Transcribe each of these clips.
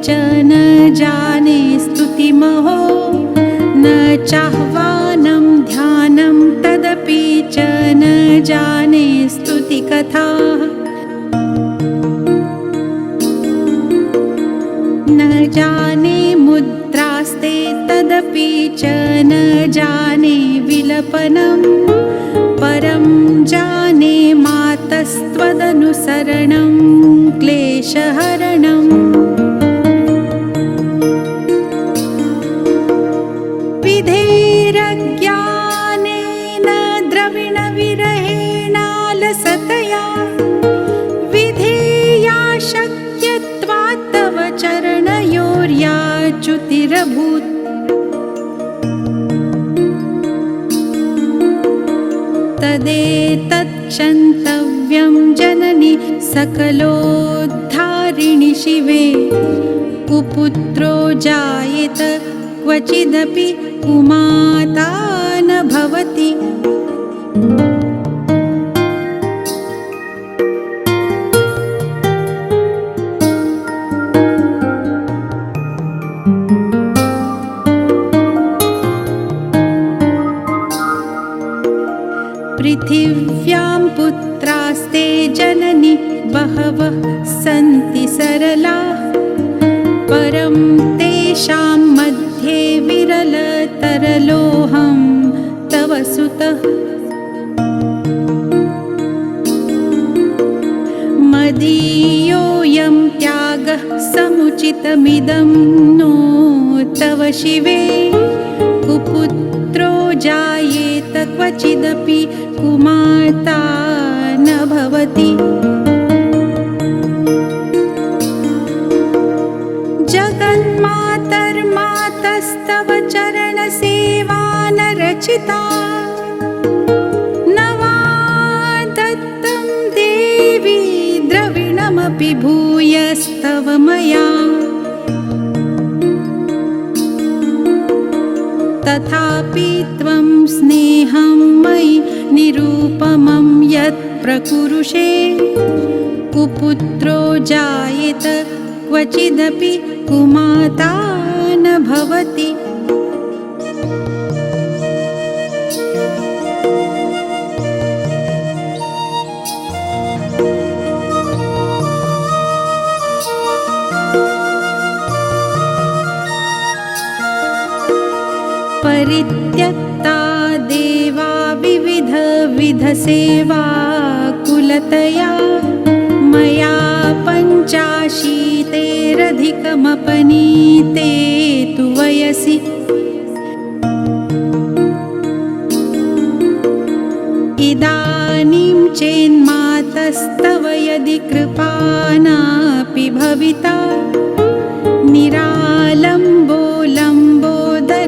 च न जाने स्तुतिमहो न चाह्वानं ध्यानं तदपि च न जाने स्तुतिकथाः न जाने मुद्रास्ते तदपि च न जाने विलपनं परं जाने मातस्त्वदनुसरणं क्लेशहरणम् विधेरज्ञानेन द्रविणविरहेणालसतया विधेया शक्यत्वात् तव चरणयोर्याच्युतिरभूत् तदेतत्क्षन्तव्यं जननि सकलोद्धारिणि शिवे कुपुत्रो जायेत क्वचिदपि कुमाता न भवति पृथिव्यां पुत्रास्ते जननि बहवः सन्ति सरलाः परं तेषां मध्ये विरलतरलोऽहं तव सुतः मदीयोऽयं त्यागः समुचितमिदं नो तव शिवे कुपुत्रो जायेत क्वचिदपि कुमाता न भवति जगन्मातर्मातस्तव चरणसेवा न रचिता न वा दत्तं देवी द्रविणमपि भूयस्तव मया तथापि त्वं स्नेहं मयि निरुपमं यत् प्रकुरुषे कुपुत्रो जायेत क्वचिदपि कुमाता न भवति परित्यक्ता देवा विविधसेवा कुलतया मया पञ्चाशीतेरधिकमपनीते तु वयसि इदानीं चेन्मातस्तव यदि कृपा नापि भविता निरालम्बो लम्बोदरजननिकं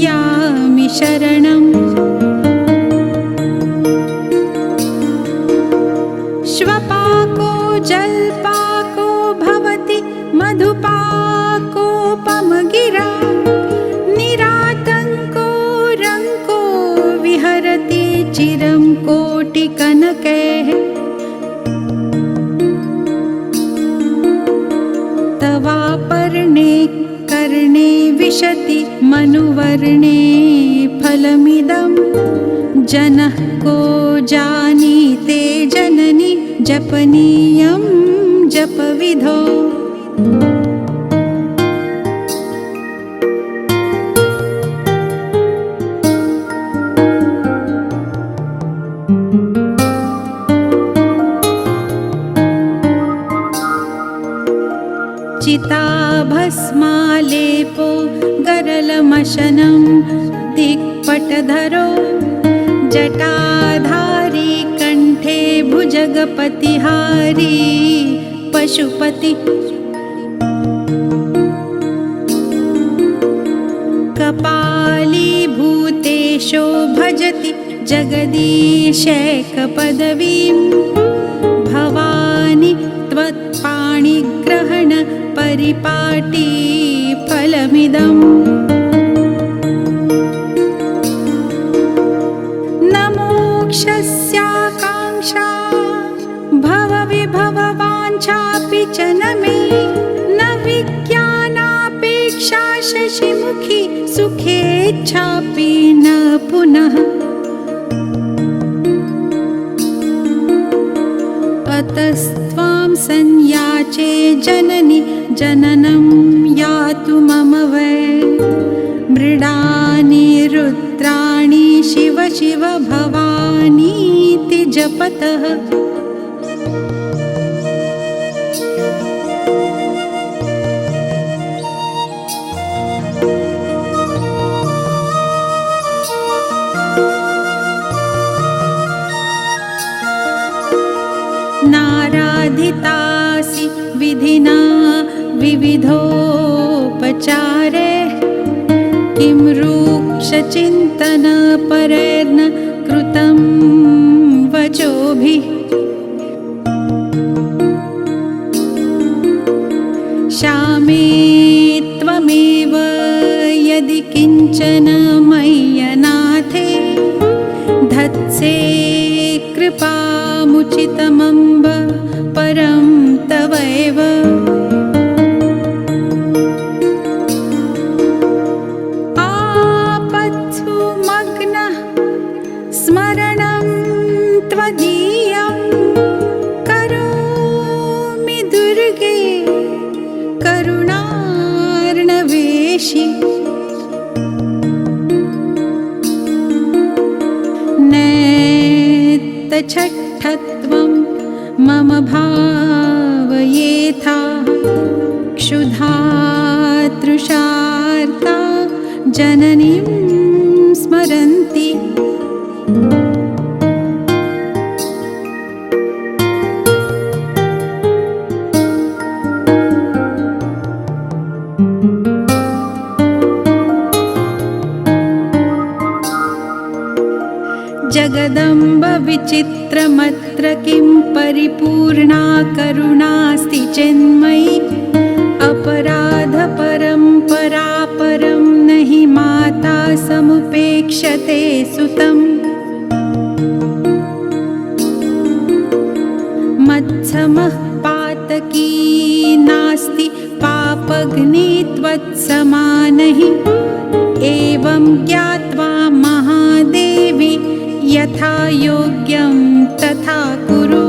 यामि शरणम् श्वपाको जल्पाको भवति मधुपाकोपमगिरा निरातङ्को रङ्को विहरति चिरं कोटिकनकैः तवापर्णे कर्णे विशति मनुवर्णे फलमिदं जनः को जानीते जननि जपनीयं जपविधौ चिताभस्मालेपो गरलमशनं दिक्पटधरो जटाधारी कंठे भुजगपतिहारी पशुपति कपालीभूतेशो भजति जगदीशैकपदवीं भवानि त्वत्पाणिग्रहण परिपाटी फलमिदम् न मोक्षस्याकाङ्क्षा भवविभववाञ्छापि च न मे ईर्षा शशिमुखी सुखेच्छापि न पुनः अतस्त्वां संयाचे जननि जननं यातु मम वै मृडानि रुद्राणि शिव शिव भवानीति जपतः नाराधितासि विधिना विविधोपचारे किं रूक्षचिन्तनपरेण कृतं वचोभिः श्यामे त्वमेव यदि किञ्चन मय्यनाथे धत्से कृपामुचितमम्ब परं तवैव आपत्सु मग्नः स्मरणं त्वदीयं करोमि दुर्गे करुणार्णवेशि नेत्तछठत्वं मम भावयेथा क्षुधा तृषार्ता जननीं स्मरन्ति जगदम्ब विचित्रमत्र किं परिपूर्णा करुणास्ति चिन्मयि अपराधपरम्परा परं नहि माता समुपेक्षते सुतम् मत्समः पातकी नास्ति पापग्नि त्वत्समानहि एवं ज्ञात्वा महादेवी यथा योग्यं तथा कुरु